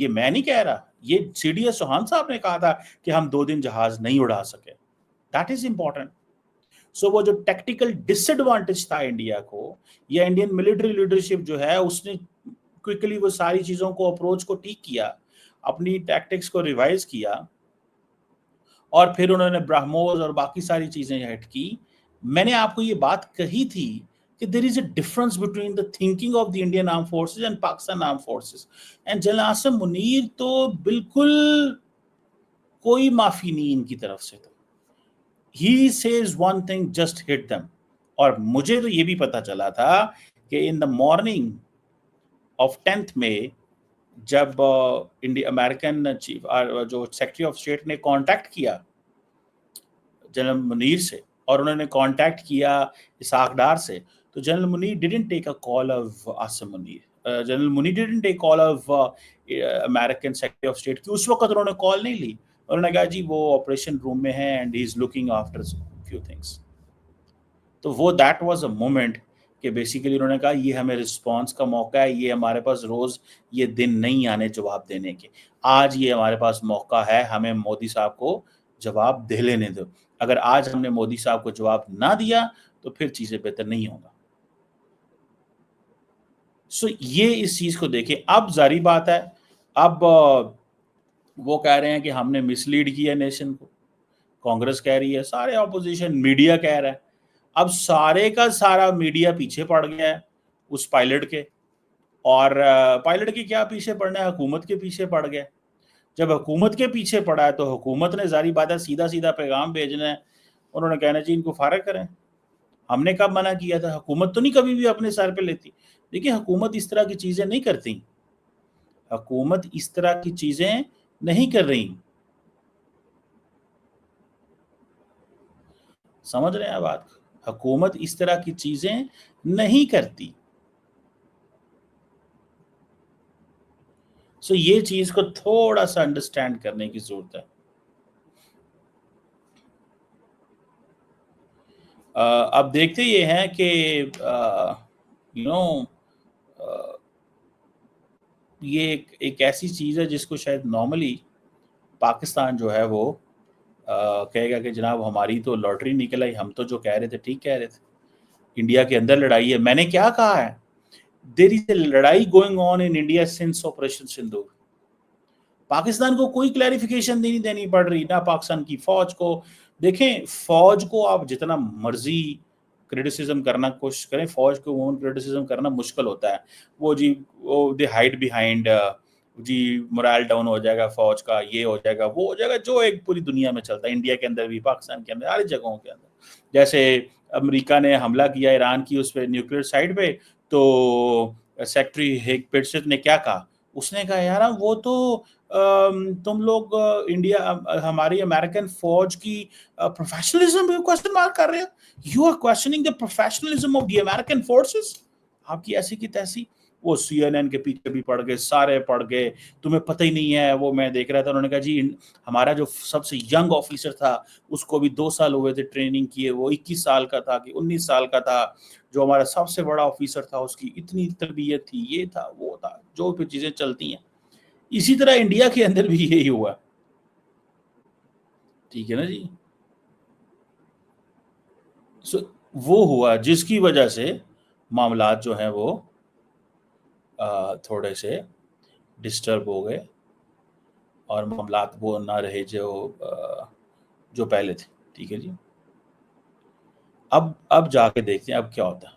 یہ میں نہیں کہہ رہا, یہ CDS چوہان صاحب نے کہا تھا کہ ہم 2 دن جہاز نہیں اڑا سکے. That is important. سو وہ جو ٹیکٹیکل ڈس ایڈوانٹیج تھا انڈیا کو, یا انڈین ملٹری لیڈرشپ جو ہے اس نے کوئکلی وہ ساری چیزوں کو اپروچ کو ٹھیک کیا, اپنی ٹیکٹکس کو ریوائز کیا, اور پھر انہوں نے برہموس اور باقی ساری چیزیں ہٹ کی. میں نے آپ کو یہ بات کہی تھی کہ there is a difference between the thinking of the Indian Armed Forces and Pakistan Armed Forces. And general Asim Munir تو بالکل کوئی معافی نہیں ان کی طرف سے. تو he says one thing, just hit them. اور مجھے تو یہ بھی پتا چلا تھا کہ in the morning of 10th May جب امریکن چیف جو سیکرٹری آف اسٹیٹ نے کانٹیکٹ کیا جنرل منیر سے, اور انہوں نے کانٹیکٹ کیا اسحاق ڈار سے, تو general Munir didn't take a call of Asim Munir. General Munir didn't take call of American secretary of state کی. اس وقت انہوں نے کال نہیں لی, انہوں نے کہا جی وہ آپریشن روم میں ہے and he is looking after few things. تو وہ دیٹ واز اے مومنٹ کہ بیسیکلی انہوں نے کہا یہ ہمیں رسپانس کا موقع ہے, یہ ہمارے پاس روز یہ دن نہیں آنے جواب دینے کے, آج یہ ہمارے پاس موقع ہے, ہمیں مودی صاحب کو جواب دے لینے دو. اگر آج ہم نے مودی صاحب کو جواب نہ دیا تو پھر چیزیں بہتر نہیں ہوگا. سو یہ اس چیز کو دیکھیں. اب ظاہری بات ہے, اب وہ کہہ رہے ہیں کہ ہم نے مس لیڈ کیا نیشن کو, کانگریس کہہ رہی ہے, سارے اپوزیشن میڈیا کہہ رہا ہے. اب سارے کا سارا میڈیا پیچھے پڑ گیا ہے اس پائلٹ کے, اور پائلٹ کے کیا پیچھے پڑنا ہے, حکومت کے پیچھے پڑ گیا. جب حکومت کے پیچھے پڑا ہے تو حکومت نے ظاہری بات ہے سیدھا سیدھا پیغام بھیجنا ہے. انہوں نے کہنا جی ان کو فارغ کریں. ہم نے کب منع کیا تھا؟ حکومت تو نہیں کبھی بھی اپنے سر پہ لیتی. دیکھیں حکومت اس طرح کی چیزیں نہیں کرتی, حکومت اس طرح کی چیزیں نہیں کر رہی. سمجھ رہے ہیں بات؟ حکومت اس طرح کی چیزیں نہیں کرتی. سو یہ چیز کو تھوڑا سا انڈرسٹینڈ کرنے کی ضرورت ہے. اب دیکھتے یہ ہیں کہ یہ ایک ایسی چیز ہے جس کو شاید نارملی پاکستان جو ہے وہ کہے گا کہ جناب ہماری تو لاٹری نکل آئی, ہم تو جو کہہ رہے تھے ٹھیک کہہ رہے تھے, انڈیا کے اندر لڑائی ہے. میں نے کیا کہا ہے, دیر از اے لڑائی going on in India since operation sindoor. Pakistan کو کوئی کلیریفیکیشن نہیں دینی پڑ رہی, نہ پاکستان کی فوج کو. دیکھیں فوج کو آپ جتنا مرضی کرٹیسزم کرنا کوشش کریں, فوج کو کرٹیسزم کرنا مشکل ہوتا ہے. وہ جی وہ دے ہائڈ بیہائنڈ جی مورال ڈاؤن ہو جائے گا فوج کا, یہ ہو جائے گا, وہ ہو جائے گا, جو ایک پوری دنیا میں چلتا ہے, انڈیا کے اندر بھی, پاکستان کے اندر, ہر جگہوں کے اندر. جیسے امریکہ نے حملہ کیا ایران کی اس پہ نیوکلیئر سائٹ پہ, تو سیکٹری ہیگ پیٹرسن نے کیا کہا, اس نے کہا یار وہ تو تم لوگ انڈیا ہماری امریکن فوج کی پروفیشنلزم پہ کوسچن مارک کر رہے ہو. You are questioning the professionalism of the American forces. آپ کی ایسی کی تیسی. وہ CNN کے پیچھے بھی پڑ گئے, سارے پڑ گئے, تمہیں پتہ ہی نہیں ہے. وہ میں دیکھ رہا تھا, انہوں نے کہا جی ہمارا جو سب سے ینگ آفیسر تھا اس کو بھی 2 سال ہوئے تھے ٹریننگ کیے, وہ 21 سال کا تھا کہ 19 سال کا تھا. جو ہمارا سب سے بڑا آفیسر تھا اس کی اتنی تربیت تھی, یہ تھا وہ تھا, جو بھی چیزیں چلتی ہیں. اسی طرح انڈیا کے اندر بھی یہی ہوا. ٹھیک ہے نا جی. وہ ہوا جس کی وجہ سے معاملات جو ہیں وہ تھوڑے سے ڈسٹرب ہو گئے, اور معاملات وہ نہ رہے جو پہلے تھے. ٹھیک ہے جی. اب جا کے دیکھتے ہیں اب کیا ہوتا ہے.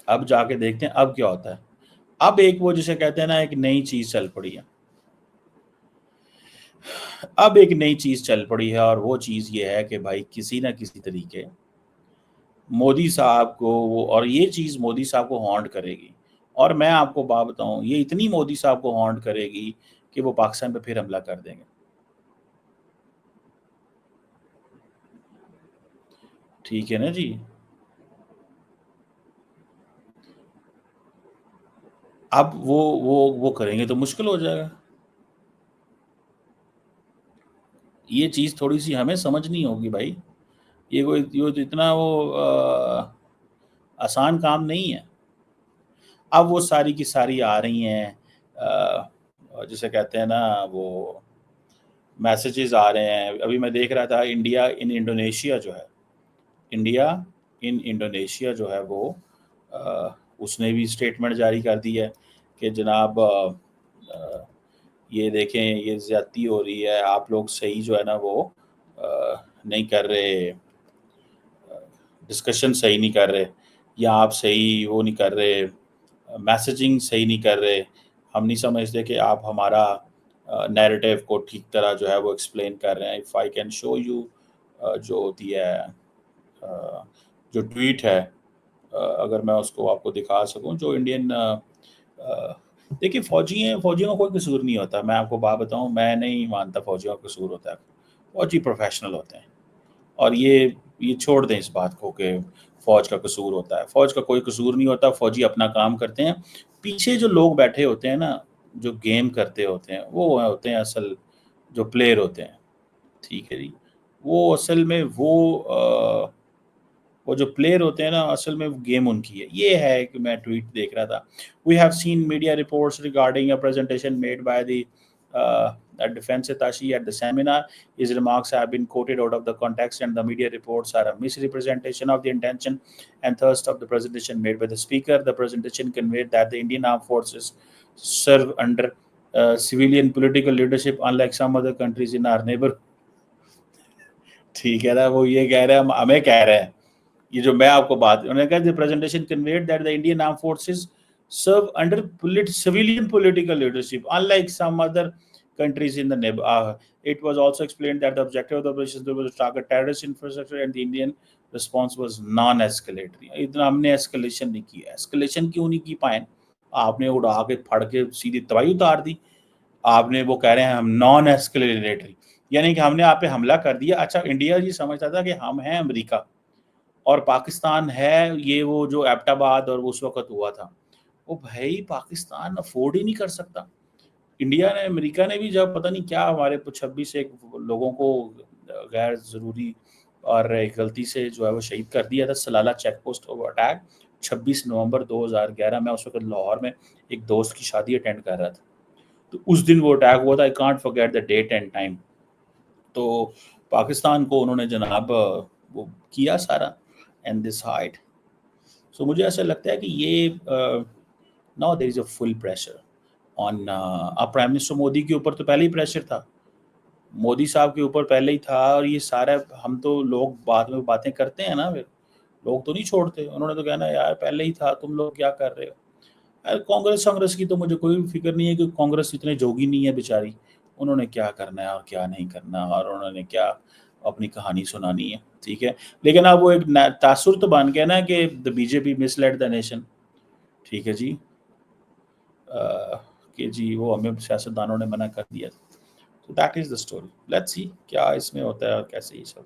اب جا کے دیکھتے ہیں اب کیا ہوتا ہے. اب ایک وہ جسے کہتے ہیں نا ایک نئی چیز چل پڑی ہے. اب ایک نئی چیز چل پڑی ہے, اور وہ چیز یہ ہے کہ بھائی کسی نہ کسی طریقے مودی صاحب کو اور یہ چیز مودی صاحب کو ہانٹ کرے گی. اور میں آپ کو بات بتاؤں, یہ اتنی مودی صاحب کو ہانٹ کرے گی کہ وہ پاکستان پہ پھر حملہ کر دیں گے. ٹھیک ہے نا جی. اب وہ کریں گے تو مشکل ہو جائے گا. یہ چیز تھوڑی سی ہمیں سمجھنی ہوگی بھائی. یہ تو اتنا وہ آسان کام نہیں ہے. اب وہ ساری کی ساری آ رہی ہیں جسے کہتے ہیں نا وہ میسیجز آ رہے ہیں. ابھی میں دیکھ رہا تھا انڈیا ان انڈونیشیا جو ہے وہ اس نے بھی اسٹیٹمنٹ جاری کر دی ہے کہ جناب یہ دیکھیں یہ زیادتی ہو رہی ہے, آپ لوگ صحیح جو ہے نا وہ نہیں کر رہے, ڈسکشن صحیح نہیں کر رہے, یا آپ صحیح وہ نہیں کر رہے, میسیجنگ صحیح نہیں کر رہے, ہم نہیں سمجھتے کہ آپ ہمارا نیریٹیو کو ٹھیک طرح جو ہے وہ ایکسپلین کر رہے ہیں. If I can show you جو ہوتی ہے جو ٹویٹ ہے, اگر میں اس کو آپ کو دکھا سکوں, جو انڈین دیکھیے فوجیوں کا کوئی قصور نہیں ہوتا. میں آپ کو بات بتاؤں, میں نہیں مانتا فوجیوں کا قصور ہوتا ہے. فوجی پروفیشنل ہوتے ہیں, اور یہ چھوڑ دیں اس بات کو کہ فوج کا قصور ہوتا ہے. فوج کا کوئی قصور نہیں ہوتا, فوجی اپنا کام کرتے ہیں. پیچھے جو لوگ بیٹھے ہوتے ہیں نا, جو گیم کرتے ہوتے ہیں, وہ ہوتے ہیں اصل جو پلیئر ہوتے ہیں. ٹھیک ہے جی, وہ اصل میں وہ جو پلیئر ہوتے ہیں نا, اصل میں گیم ان کی ہے. یہ ہے کہ میں ٹویٹ دیکھ رہا تھا, we have seen media reports regarding a presentation made by the defense attaché at the seminar. His remarks have been quoted out of the context, and the media reports are a misrepresentation of the intention and thrust of the presentation made by the speaker. The presentation conveyed that the Indian armed forces serve under civilian political leadership, unlike some other countries in our neighborhood. ٹھیک ہے نا, وہ یہ کہہ رہے ہیں, ہمیں کہہ رہے ہیں. یہ جو میں آپ کو بات, انہوں نے کہا the presentation conveyed that the Indian armed forces serve under civilian political leadership, unlike some other countries in the neighborhood. It was also explained that the objective of the operation was to target terrorist infrastructure, and the Indian response was non-escalatory. اتنا ہم نے escalation نہیں کی. escalation کیوں نہیں کی پائیں؟ آپ نے اڑا کے پھڑ کے سیدھی تباہی اتار دی. آپ نے وہ کہہ رہے ہیں ہم نان ایسکلیٹری, یعنی کہ ہم نے آپ پہ حملہ کر دیا. اچھا, انڈیا جی سمجھتا تھا کہ ہم ہیں امریکہ اور پاکستان ہے یہ وہ جو ایبٹ آباد اور اس وقت ہوا تھا. وہ بھائی پاکستان افورڈ ہی نہیں کر سکتا. انڈیا نے, امریکہ نے بھی جب پتہ نہیں کیا ہمارے 26 ایک لوگوں کو غیر ضروری اور ایک غلطی سے جو ہے وہ شہید کر دیا تھا سلالہ چیک پوسٹ اٹیک 26 نومبر 2011 میں. اس وقت لاہور میں ایک دوست کی شادی اٹینڈ کر رہا تھا, تو اس دن وہ اٹیک ہوا تھا. I can't forget the date and time. تو پاکستان کو انہوں نے جناب وہ کیا سارا and this hide. So مجھے ایسا لگتا ہے کہ یہ now there is a full pressure on prime minister Modi کے اوپر. تو پہلے ہی پریشر تھا, مودی صاحب کے اوپر پہلے ہی تھا, اور یہ سارا ہم تو لوگ بعد میں باتیں کرتے ہیں نا, پھر لوگ تو نہیں چھوڑتے. انہوں نے تو کہنا یار پہلے ہی تھا, تم لوگ کیا کر رہے ہو. کانگریس کی تو مجھے کوئی فکر نہیں ہے, کہ کانگریس اتنے جوگی نہیں ہے بیچاری. انہوں نے کیا کرنا ہے اور کیا نہیں کرنا, اور انہوں نے کیا اپنی کہانی سنانی ہے. ٹھیک ہے, لیکن اب وہ ایک تاثر تو بن گیا نا کہ the BJP misled the nation. ٹھیک ہے جی, کہ جی وہ ہمیں سیاستدانوں نے منع کر دیا. So that is the story. Let's see کیا اس میں ہوتا ہے اور کیسے یہ سب.